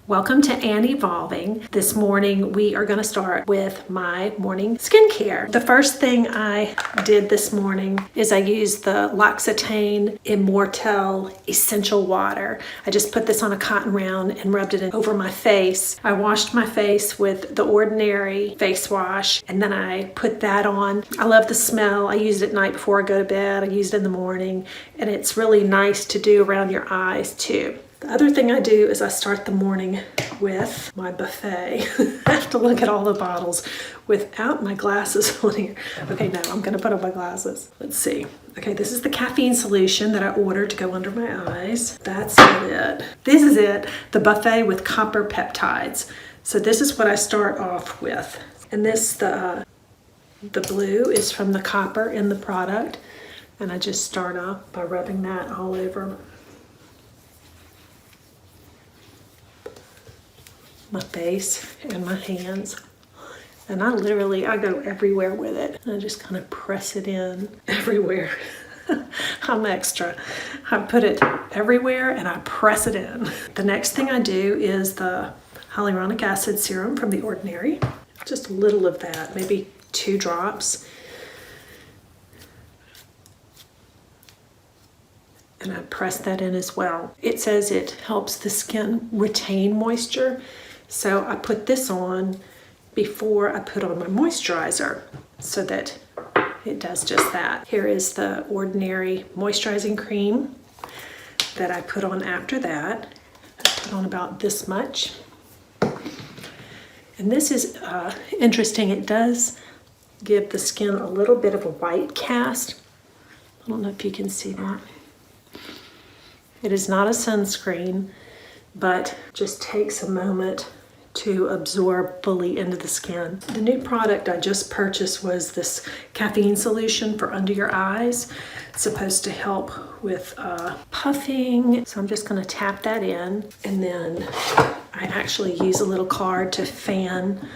Welcome to And Evolving. This morning we are going to start with my morning skincare. The first thing I did this morning is I used the L'Occitane Immortelle Essential Water. I just put this on a cotton round and rubbed it over my face. I washed my face with the ordinary face wash and then I put that on. I love the smell. I use it at night before I go to bed. I use it in the morning and it's really nice to do around your eyes too. The other thing I do is I start the morning with my buffet. I have to look at all the bottles without my glasses on here. Okay, no, I'm gonna put on my glasses. Let's see. Okay, this is the caffeine solution that I ordered to go under my eyes. That's it. This is it, the buffet with copper peptides. So this is what I start off with. And this, the blue is from the copper in the product. And I just start off by rubbing that all over my face and my hands, and I go everywhere with it and I just kind of press it in everywhere. I'm extra. I put it everywhere and I press it in. The next thing I do is the hyaluronic acid serum from The Ordinary. Just a little of that, maybe 2 drops. And I press that in as well. It says it helps the skin retain moisture. So I put this on before I put on my moisturizer so that it does just that. Here is the Ordinary Moisturizing Cream that I put on after that. I put on about this much. And this is interesting. It does give the skin a little bit of a white cast. I don't know if you can see that. It is not a sunscreen, but just takes a moment to absorb fully into the skin. The new product I just purchased was this caffeine solution for under your eyes. It's supposed to help with puffing. So I'm just gonna tap that in, and then I actually use a little card to fan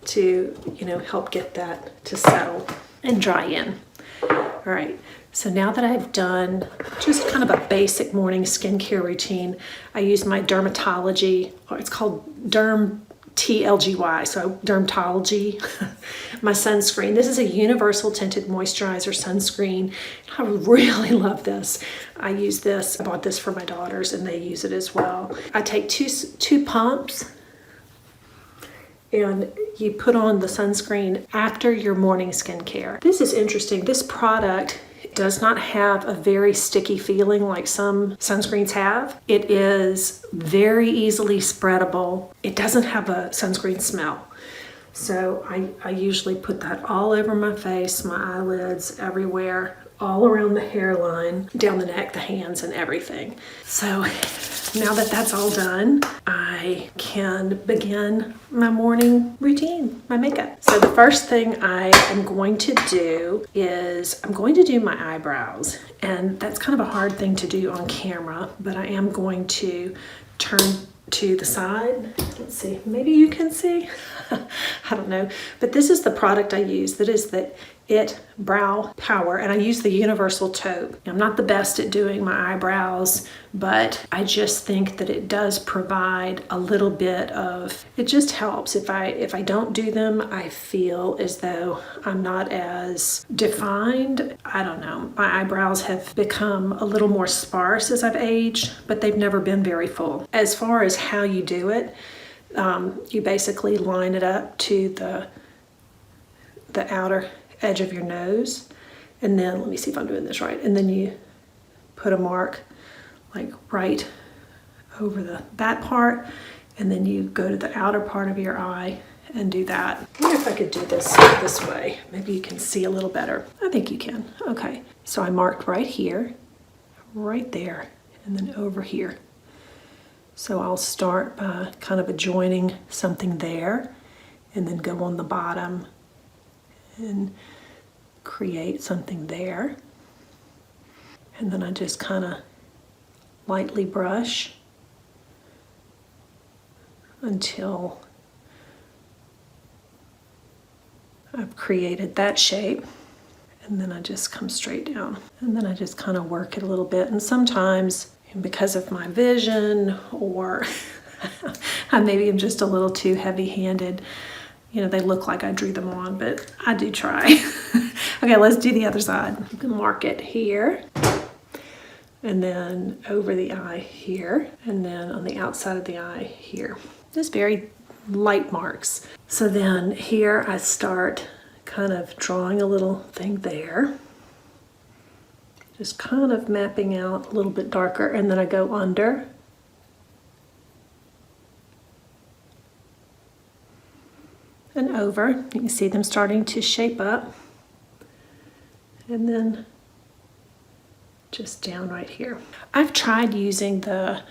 to, help get that to settle and dry in. All right, so now that I've done just kind of a basic morning skincare routine, I use my Dermatology, or it's called DRMTLGY, so Dermatology, my sunscreen. This is a universal tinted moisturizer sunscreen. I really love this. I use this, I bought this for my daughters and they use it as well. I take two pumps and you put on the sunscreen after your morning skincare. This is interesting. This product does not have a very sticky feeling like some sunscreens have. It is very easily spreadable. It doesn't have a sunscreen smell. So I usually put that all over my face, my eyelids, everywhere, all around the hairline, down the neck, the hands, and everything. So now that that's all done, I can begin my morning routine, my makeup. So the first thing I am going to do is I'm going to do my eyebrows. And that's kind of a hard thing to do on camera, but I am going to turn to the side. Let's see, maybe you can see. I don't know, but this is the product I use. That is the It Brow Power, and I use the universal taupe. I'm not the best at doing my eyebrows, but I just think that it does provide a little bit of, it just helps. If I don't do them, I feel as though I'm not as defined. I don't know. My eyebrows have become a little more sparse as I've aged, but they've never been very full. As far as how you do it, you basically line it up to the outer edge of your nose, and then let me see if I'm doing this right, and then you put a mark like right over that part, and then you go to the outer part of your eye and do that. I wonder if I could do this way. Maybe you can see a little better. I think you can. Okay, so I marked right here, right there, and then over here. So I'll start by kind of adjoining something there, and then go on the bottom and create something there. And then I just kind of lightly brush until I've created that shape. And then I just come straight down. And then I just kind of work it a little bit. And sometimes because of my vision, or maybe I'm just a little too heavy-handed. You know, they look like I drew them on, but I do try. Okay, let's do the other side. You can mark it here, and then over the eye here, and then on the outside of the eye here. Just very light marks. So then here I start kind of drawing a little thing there. Just kind of mapping out a little bit darker, and then I go under. And over. You can see them starting to shape up. And then just down right here. I've tried using the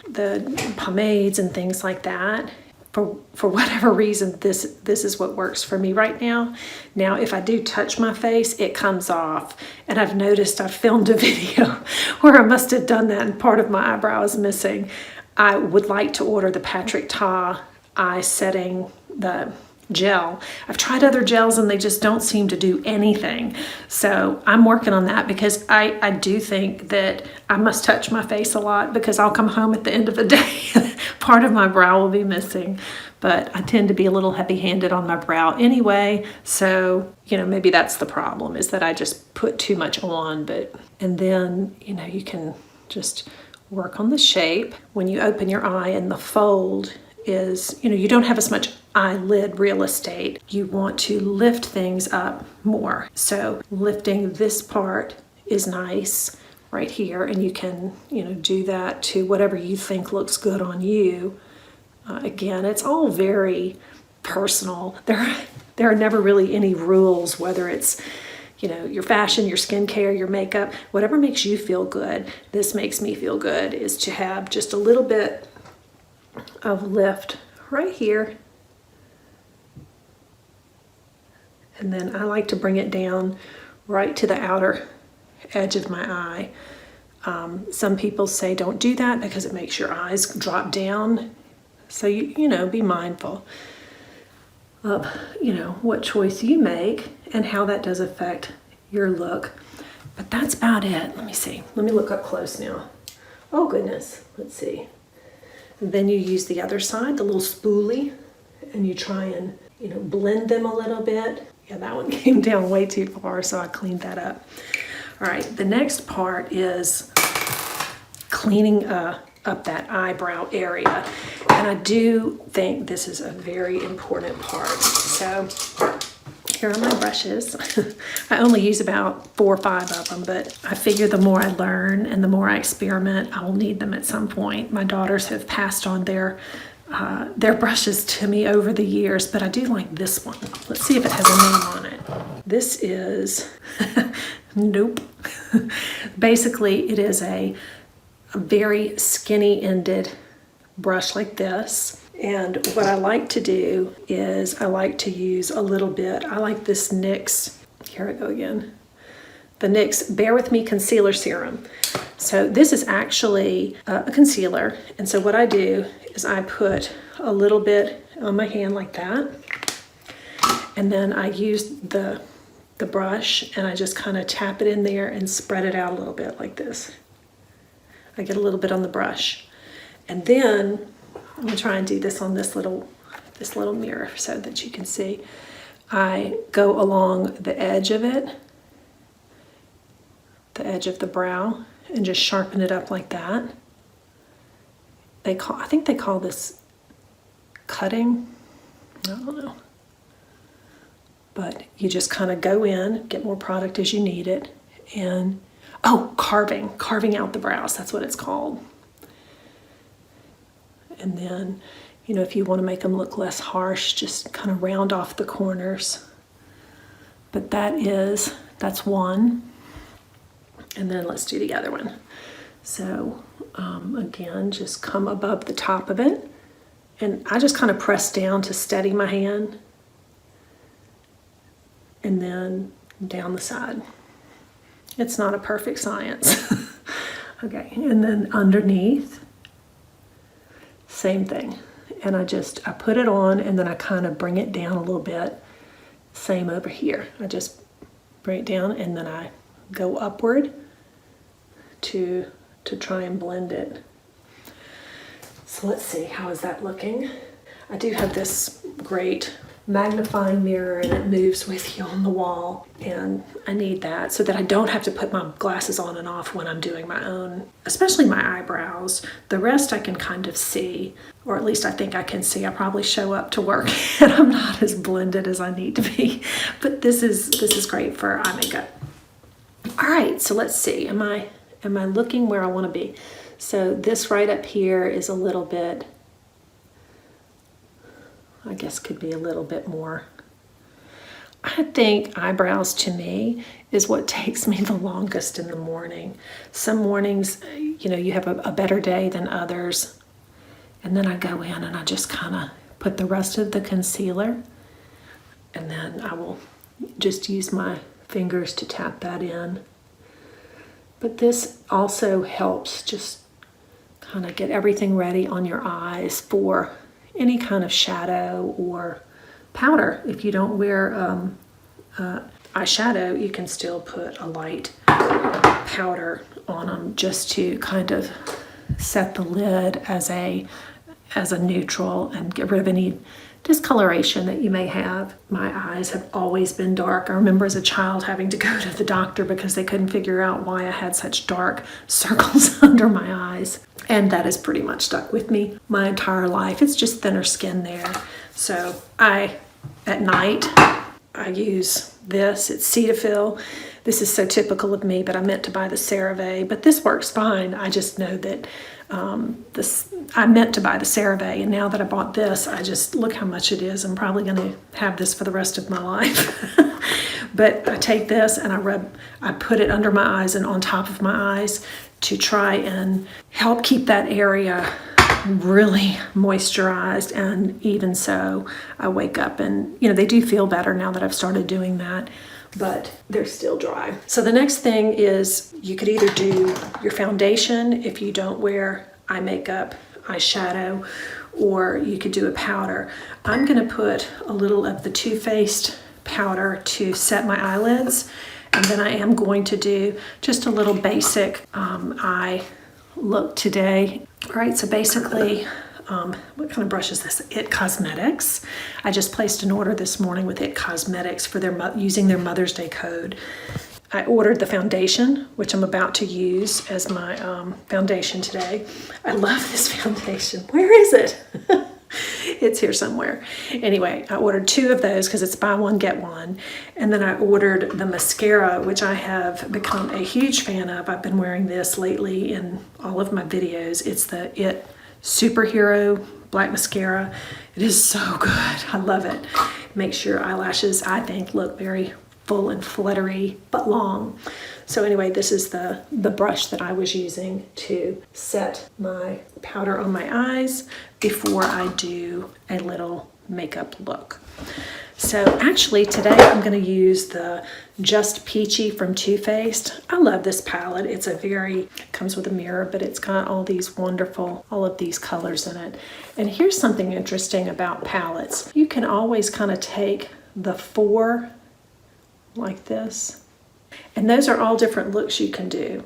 pomades and things like that. For whatever reason, this is what works for me right now. Now, if I do touch my face, it comes off. And I've noticed I've filmed a video where I must have done that and part of my eyebrow is missing. I would like to order the Patrick Ta eye setting, the gel. I've tried other gels and they just don't seem to do anything. So I'm working on that, because I do think that I must touch my face a lot, because I'll come home at the end of the day. Part of my brow will be missing, but I tend to be a little heavy-handed on my brow anyway. So, you know, maybe that's the problem, is that I just put too much on. And then, you know, you can just work on the shape. When you open your eye and the fold is, you know, you don't have as much eyelid real estate. You want to lift things up more. So lifting this part is nice right here, and you can, you know, do that to whatever you think looks good on you. Again, it's all very personal. There are never really any rules, whether it's, you know, your fashion, your skincare, your makeup, whatever makes you feel good. This makes me feel good, is to have just a little bit of lift right here. And then I like to bring it down right to the outer edge of my eye. Some people say don't do that because it makes your eyes drop down. So you know, be mindful of, you know, what choice you make and how that does affect your look. But that's about it. Let me see. Let me look up close now. Oh goodness. Let's see. And then you use the other side, the little spoolie, and you try and, you know, blend them a little bit. Yeah, that one came down way too far, so I cleaned that up. All right, the next part is cleaning up that eyebrow area. And I do think this is a very important part. So here are my brushes. I only use about 4 or 5 of them, but I figure the more I learn and the more I experiment, I will need them at some point. My daughters have passed on their brushes to me over the years, but I do like this one. Let's see if it has a name on it. This is, nope. Basically, it is a very skinny-ended brush like this. And what I like to do is I like to use a little bit. I like this NYX, here I go again, the NYX Bear with Me Concealer Serum. So this is actually a concealer. And so what I do is I put a little bit on my hand like that. And then I use the brush and I just kind of tap it in there and spread it out a little bit like this. I get a little bit on the brush. And then I'm gonna try and do this on this little mirror so that you can see. I go along the edge of it, the edge of the brow, and just sharpen it up like that. I think they call this cutting. I don't know. But you just kind of go in, get more product as you need it, and carving out the brows. That's what it's called. And then, you know, if you want to make them look less harsh, just kind of round off the corners. But that's one. And then let's do the other one. So again, just come above the top of it. And I just kind of press down to steady my hand. And then down the side. It's not a perfect science. Okay, and then underneath, same thing. And I put it on and then I kind of bring it down a little bit. Same over here. I just bring it down and then I go upward to to try and blend it. So let's see, how is that looking? I do have this great magnifying mirror and it moves with you on the wall, and I need that so that I don't have to put my glasses on and off when I'm doing my own, especially my eyebrows. The rest I can kind of see, or at least I think I can see. I probably show up to work and I'm not as blended as I need to be, but this is great for eye makeup. All right, so let's see, am I looking where I want to be? So this right up here is a little bit, I guess could be a little bit more. I think eyebrows to me is what takes me the longest in the morning. Some mornings, you know, you have a better day than others. And then I go in and I just kind of put the rest of the concealer, and then I will just use my fingers to tap that in. But this also helps just kind of get everything ready on your eyes for any kind of shadow or powder. If you don't wear eyeshadow, you can still put a light powder on them just to kind of set the lid as a neutral and get rid of any discoloration that you may have. My eyes have always been dark. I remember as a child having to go to the doctor because they couldn't figure out why I had such dark circles under my eyes. And that has pretty much stuck with me my entire life. It's just thinner skin there. So at night, I use this. It's Cetaphil. This is so typical of me, but I meant to buy the CeraVe, but this works fine. I just know that I meant to buy the CeraVe, and now that I bought this, I just look how much it is. I'm probably going to have this for the rest of my life. But I take this and I put it under my eyes and on top of my eyes to try and help keep that area really moisturized. And even so, I wake up and, you know, they do feel better now that I've started doing that, but they're still dry. So the next thing is you could either do your foundation if you don't wear eye makeup, eyeshadow, or you could do a powder. I'm gonna put a little of the Too Faced powder to set my eyelids, and then I am going to do just a little basic eye look today. All right, so basically, what kind of brush is this? It Cosmetics. I just placed an order this morning with It Cosmetics for using their Mother's Day code. I ordered the foundation, which I'm about to use as my foundation today. I love this foundation. Where is it? It's here somewhere. Anyway, I ordered 2 of those because it's buy one, get one. And then I ordered the mascara, which I have become a huge fan of. I've been wearing this lately in all of my videos. It's the It Superhero Black Mascara. It is so good. I love it. It makes your eyelashes, I think, look very full and fluttery, but long. So anyway, this is the brush that I was using to set my powder on my eyes before I do a little makeup look. So actually today I'm going to use the Just Peachy from Too Faced. I love this palette. It's it comes with a mirror, but it's got all these wonderful, all of these colors in it. And here's something interesting about palettes. You can always kind of take the 4 like this, and those are all different looks you can do,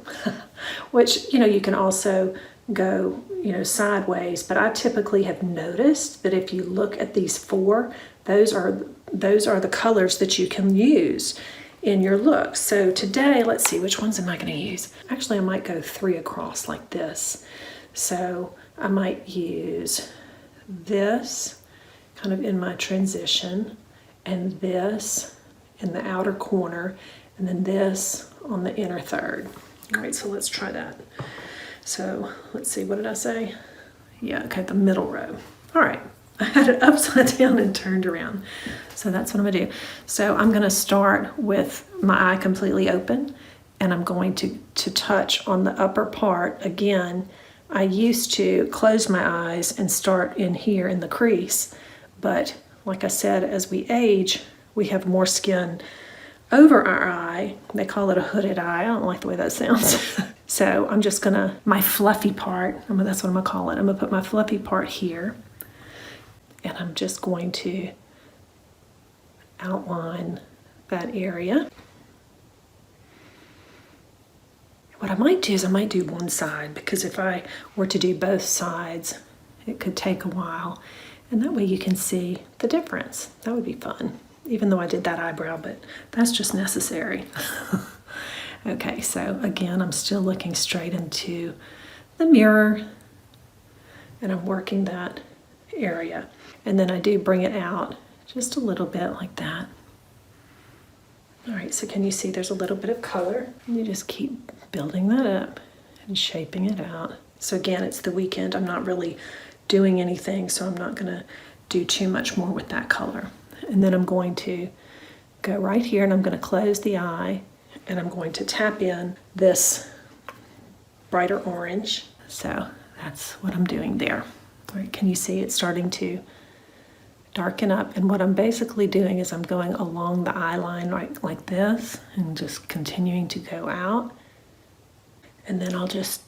which, you know, you can also go, you know, sideways, but I typically have noticed that if you look at these 4, those are the colors that you can use in your look. So today, let's see, which ones am I going to use? Actually, I might go 3 across like this. So I might use this kind of in my transition, and this in the outer corner, and then this on the inner third. All right, so let's try that. So let's see, what did I say? Yeah, okay, the middle row. All right, I had it upside down and turned around. So that's what I'm gonna do. So I'm gonna start with my eye completely open, and I'm going to touch on the upper part. Again, I used to close my eyes and start in here in the crease, but like I said, as we age, we have more skin over our eye. They call it a hooded eye. I don't like the way that sounds. So I'm just gonna, my fluffy part, that's what I'm gonna call it. I'm gonna put my fluffy part here, and I'm just going to outline that area. What I might do is I might do one side, because if I were to do both sides, it could take a while. And that way you can see the difference. That would be fun, even though I did that eyebrow, but that's just necessary. Okay, so again, I'm still looking straight into the mirror and I'm working that area. And then I do bring it out just a little bit like that. All right, so can you see there's a little bit of color? And you just keep building that up and shaping it out. So again, it's the weekend. I'm not really doing anything, so I'm not gonna do too much more with that color. And then I'm going to go right here and I'm gonna close the eye and I'm going to tap in this brighter orange. So that's what I'm doing there. All right, can you see it's starting to darken up? And what I'm basically doing is I'm going along the eye line right like this and just continuing to go out. And then I'll just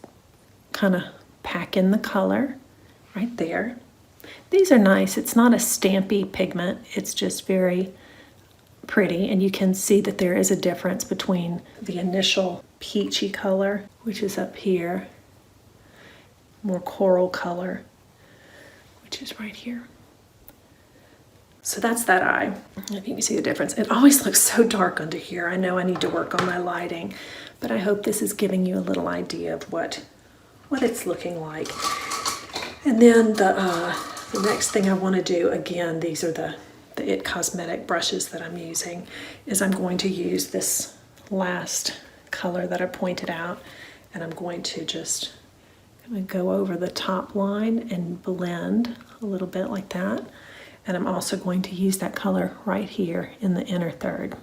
kind of pack in the color right there. These are nice. It's not a stampy pigment. It's just very pretty. And you can see that there is a difference between the initial peachy color, which is up here, more coral color, which is right here. So that's that eye. I think you can see the difference. It always looks so dark under here. I know I need to work on my lighting, but I hope this is giving you a little idea of what it's looking like. And then the next thing I want to do, again, these are the IT Cosmetic brushes that I'm using, is I'm going to use this last color that I pointed out, and I'm going to just go over the top line and blend a little bit like that. And I'm also going to use that color right here in the inner third.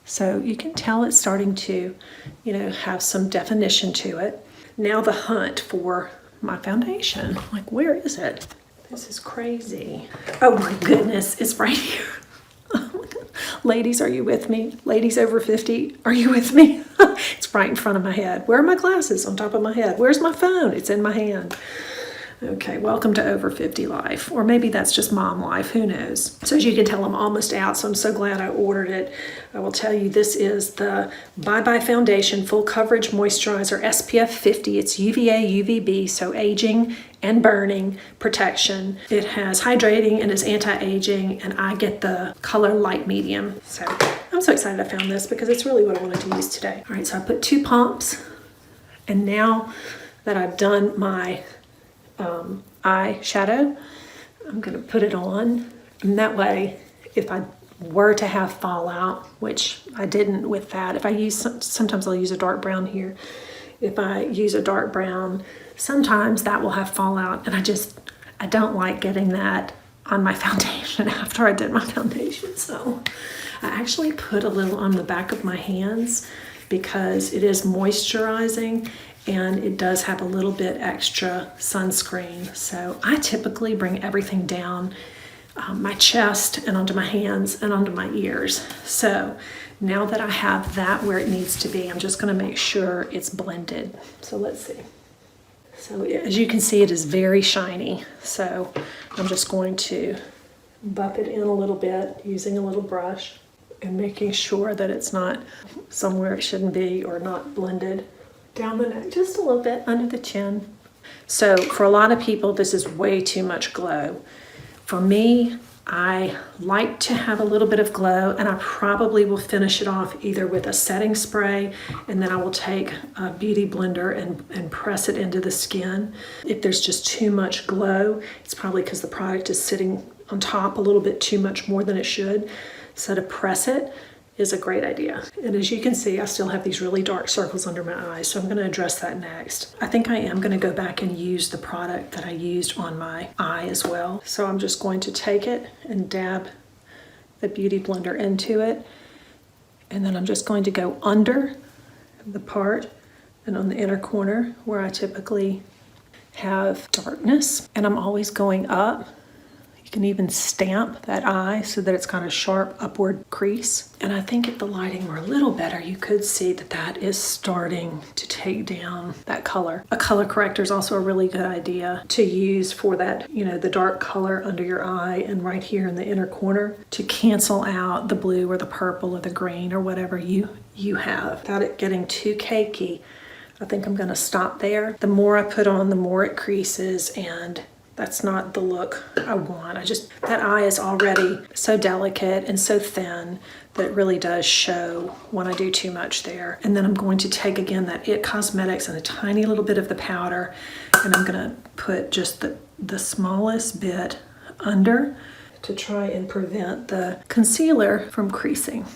So you can tell it's starting to, have some definition to it. Now the hunt for my foundation. Like, where is it? This is crazy. Oh my goodness, it's right here. Ladies, are you with me? Ladies over 50, are you with me? It's right in front of my head. Where are my glasses? On top of my head. Where's my phone? It's in my hand. Okay, welcome to over 50 life, or maybe that's just mom life, who knows. So as you can tell, I'm almost out, so I'm so glad I ordered it. I will tell you, this is the Bye Bye Foundation Full Coverage Moisturizer SPF 50. It's UVA, UVB, so aging and burning protection. It has hydrating and is anti-aging, and I get the color light medium. So I'm so excited I found this because it's really what I wanted to use today. All right, so I put 2 pumps, and now that I've done my eyeshadow, I'm going to put it on, and that way if I were to have fallout, which I didn't with that, if I use sometimes I'll use a dark brown here. If I use a dark brown, sometimes that will have fallout, and I don't like getting that on my foundation after I did my foundation. So I actually put a little on the back of my hands because it is moisturizing and it does have a little bit extra sunscreen. So I typically bring everything down my chest and onto my hands and onto my ears. So now that I have that where it needs to be, I'm just going to make sure it's blended. So let's see. So as you can see, it is very shiny. So I'm just going to buff it in a little bit using a little brush and making sure that it's not somewhere it shouldn't be or not blended. Down the neck, just a little bit under the chin. So for a lot of people, this is way too much glow. For me, I like to have a little bit of glow, and I probably will finish it off either with a setting spray, and then I will take a beauty blender and press it into the skin. If there's just too much glow, it's probably because the product is sitting on top a little bit too much more than it should. So to press it is a great idea. And as you can see, I still have these really dark circles under my eyes, so I'm going to address that next. I think I am going to go back and use the product that I used on my eye as well. So I'm just going to take it and dab the beauty blender into it, and then I'm just going to go under the part and on the inner corner where I typically have darkness, and I'm always going up. You can even stamp that eye so that it's got a sharp upward crease. And I think if the lighting were a little better, you could see that that is starting to take down that color. A color corrector is also a really good idea to use for that, you know, the dark color under your eye and right here in the inner corner to cancel out the blue or the purple or the green or whatever you have. Without it getting too cakey, I think I'm gonna stop there. The more I put on, the more it creases, and that's not the look I want. That eye is already so delicate and so thin that it really does show when I do too much there. And then I'm going to take again that IT Cosmetics and a tiny little bit of the powder, and I'm gonna put just the smallest bit under to try and prevent the concealer from creasing.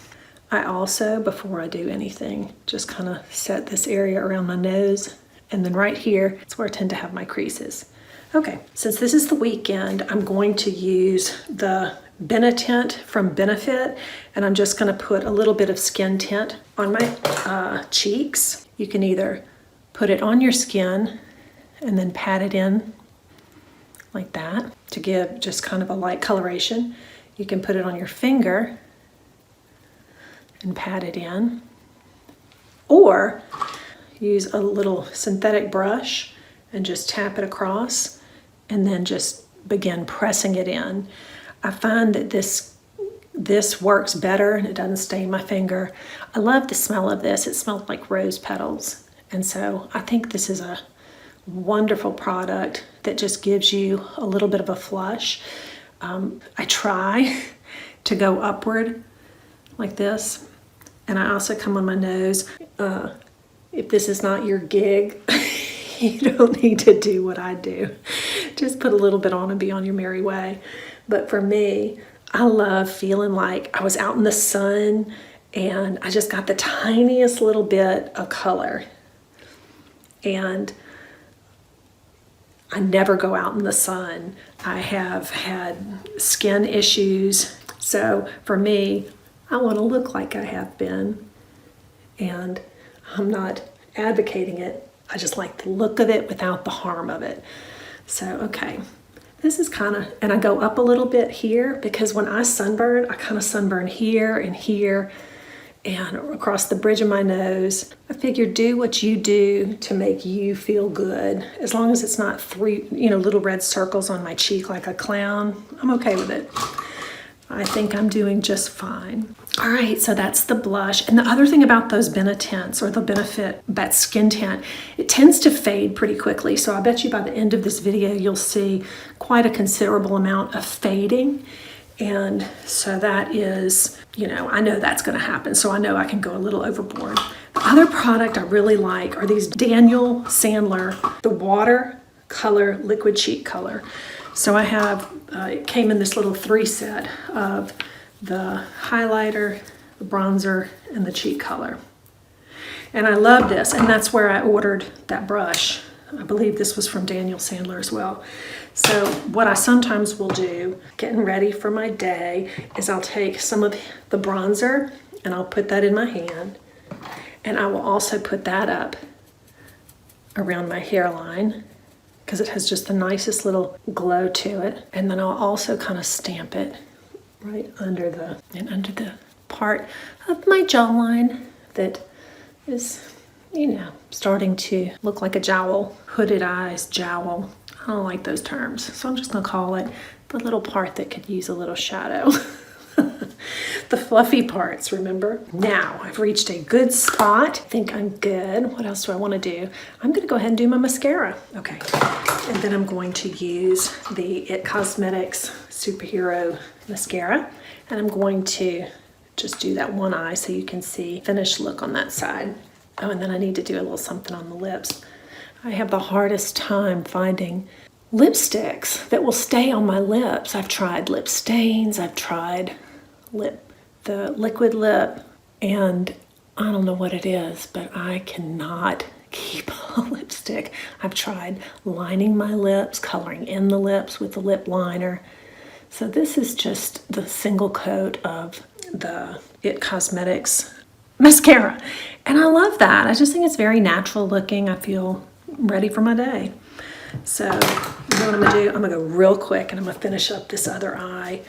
I also, before I do anything, just kind of set this area around my nose, and then right here, it's where I tend to have my creases. Okay, since this is the weekend, I'm going to use the Benetint from Benefit, and I'm just gonna put a little bit of skin tint on my cheeks. You can either put it on your skin and then pat it in like that to give just kind of a light coloration. You can put it on your finger and pat it in, or use a little synthetic brush and just tap it across and then just begin pressing it in. I find that this works better and it doesn't stain my finger. I love the smell of this. It smells like rose petals. And so I think this is a wonderful product that just gives you a little bit of a flush. I try to go upward like this, and I also come on my nose. If this is not your gig, you don't need to do what I do. Just put a little bit on and be on your merry way. But for me, I love feeling like I was out in the sun and I just got the tiniest little bit of color. And I never go out in the sun. I have had skin issues. So for me, I want to look like I have been. And I'm not advocating it. I just like the look of it without the harm of it. So, okay, this is kind of, and I go up a little bit here because when I sunburn, I kind of sunburn here and across the bridge of my nose. I figure do what you do to make you feel good. As long as it's not three, little red circles on my cheek like a clown, I'm okay with it. I think I'm doing just fine. All right, so that's the blush. And the other thing about those Benetints or the Benefit, that skin tint, it tends to fade pretty quickly. So I bet you by the end of this video, you'll see quite a considerable amount of fading. And so that is, I know that's gonna happen. So I know I can go a little overboard. The other product I really like are these Daniel Sandler, the Watercolor Liquid Cheek Color. So I have, it came in this little 3-set of the highlighter, the bronzer, and the cheek color. And I love this, and that's where I ordered that brush. I believe this was from Daniel Sandler as well. So what I sometimes will do, getting ready for my day, is I'll take some of the bronzer and I'll put that in my hand, and I will also put that up around my hairline, because it has just the nicest little glow to it. And then I'll also kind of stamp it right under the part of my jawline that is, starting to look like a jowl. Hooded eyes, jowl. I don't like those terms, so I'm just gonna call it the little part that could use a little shadow. The fluffy parts, remember? Now, I've reached a good spot. I think I'm good. What else do I want to do? I'm going to go ahead and do my mascara. Okay. And then I'm going to use the IT Cosmetics Superhero Mascara. And I'm going to just do that one eye so you can see finished look on that side. Oh, and then I need to do a little something on the lips. I have the hardest time finding lipsticks that will stay on my lips. I've tried lip stains. I've tried the liquid lip, and I don't know what it is, but I cannot keep a lipstick. I've tried lining my lips, coloring in the lips with the lip liner. So this is just the single coat of the IT Cosmetics mascara, and I love that. I just think it's very natural looking. I feel ready for my day. So You know what I'm gonna do? I'm gonna go real quick and I'm gonna finish up this other eye,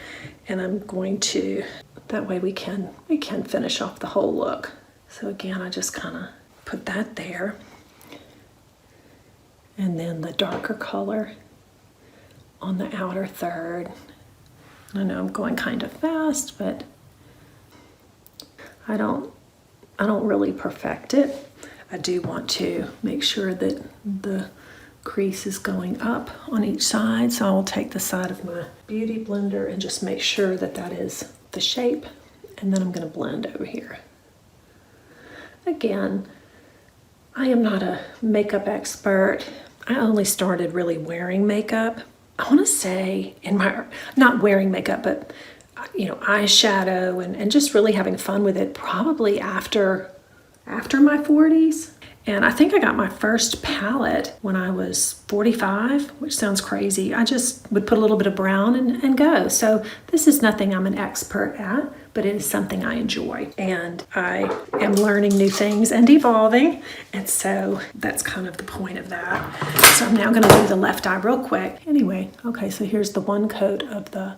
and I'm going to, that way we can finish off the whole look. So again, I just kind of put that there. And then the darker color on the outer third. I know I'm going kind of fast, but I don't really perfect it. I do want to make sure that the crease is going up on each side, so I will take the side of my beauty blender and just make sure that that is the shape, and then I'm going to blend over here. Again, I am not a makeup expert. I only started really wearing makeup, I want to say, in my, not wearing makeup, but you know, eyeshadow and just really having fun with it probably after my 40s. And I think I got my first palette when I was 45, which sounds crazy. I just would put a little bit of brown and go. So this is nothing I'm an expert at, but it is something I enjoy. And I am learning new things and evolving. And so that's kind of the point of that. So I'm now gonna do the left eye real quick. Anyway, okay, so here's the one coat of the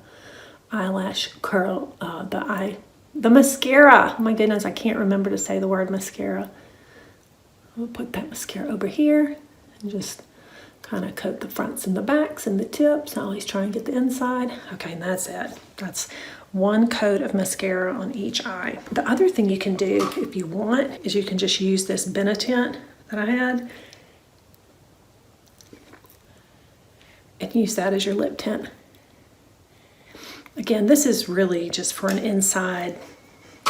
eyelash curl, the mascara. Oh my goodness, I can't remember to say the word mascara. We'll put that mascara over here and just kind of coat the fronts and the backs and the tips. I always try and get the inside. Okay, and that's it. That's one coat of mascara on each eye. The other thing you can do if you want is you can just use this Benetint that I had and use that as your lip tint. Again, this is really just for an inside,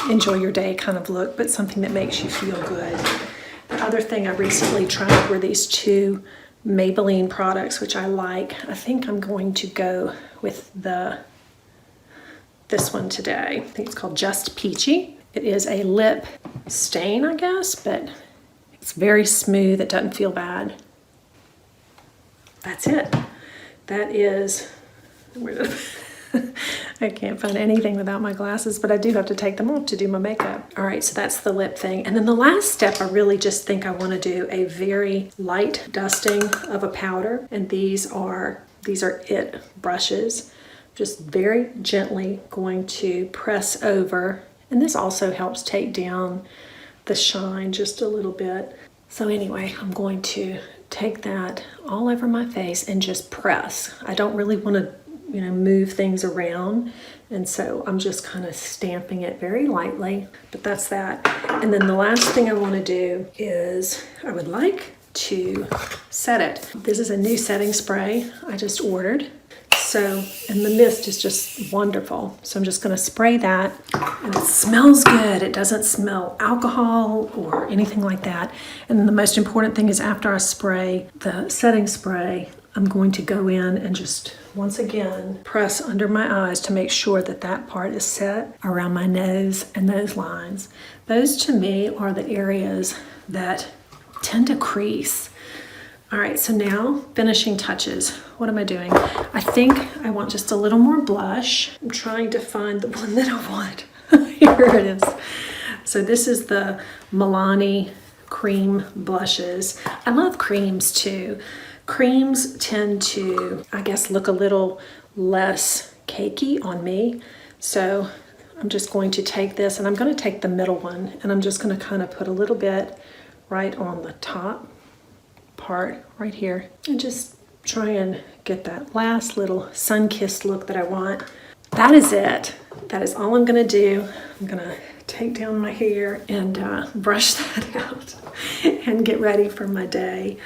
enjoy your day kind of look, but something that makes you feel good. The other thing I recently tried were these two Maybelline products, which I like. I think I'm going to go with this one today. I think it's called Just Peachy. It is a lip stain, I guess, but it's very smooth. It doesn't feel bad. That's it. That is, I can't find anything without my glasses, but I do have to take them off to do my makeup. All right, so that's the lip thing. And then the last step, I really just think I want to do a very light dusting of a powder. And these are it brushes. Just very gently going to press over. And this also helps take down the shine just a little bit. So anyway, I'm going to take that all over my face and just press. I don't really want to move things around, and so I'm just kind of stamping it very lightly, but that's that. And then the last thing I want to do is I would like to set it. This is a new setting spray I just ordered. So, and the mist is just wonderful. So I'm just going to spray that, and it smells good. It doesn't smell alcohol or anything like that. And then the most important thing is after I spray the setting spray, I'm going to go in and just once again press under my eyes to make sure that that part is set around my nose and those lines. Those to me are the areas that tend to crease. All right, so now finishing touches. What am I doing? I think I want just a little more blush. I'm trying to find the one that I want. Here it is. So this is the Milani cream blushes. I love creams too. Creams tend to, I guess, look a little less cakey on me. So I'm just going to take this, and I'm going to take the middle one, and I'm just going to kind of put a little bit right on the top part right here, and just try and get that last little sun-kissed look that I want. That is it. That is all I'm going to do. I'm going to take down my hair and brush that out and get ready for my day.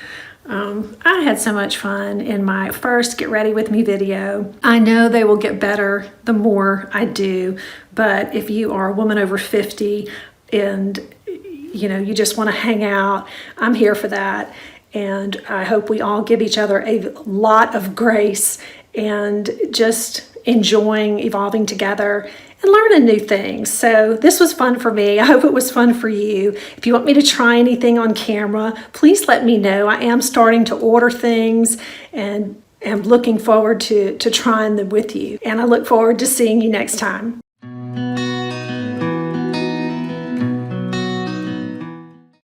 I had so much fun in my first Get Ready With Me video. I know they will get better the more I do, but if you are a woman over 50 and you just want to hang out, I'm here for that. And I hope we all give each other a lot of grace and just enjoying evolving together and learning new things. So this was fun for me. I hope it was fun for you. If you want me to try anything on camera, please let me know. I am starting to order things and am looking forward to trying them with you. And I look forward to seeing you next time.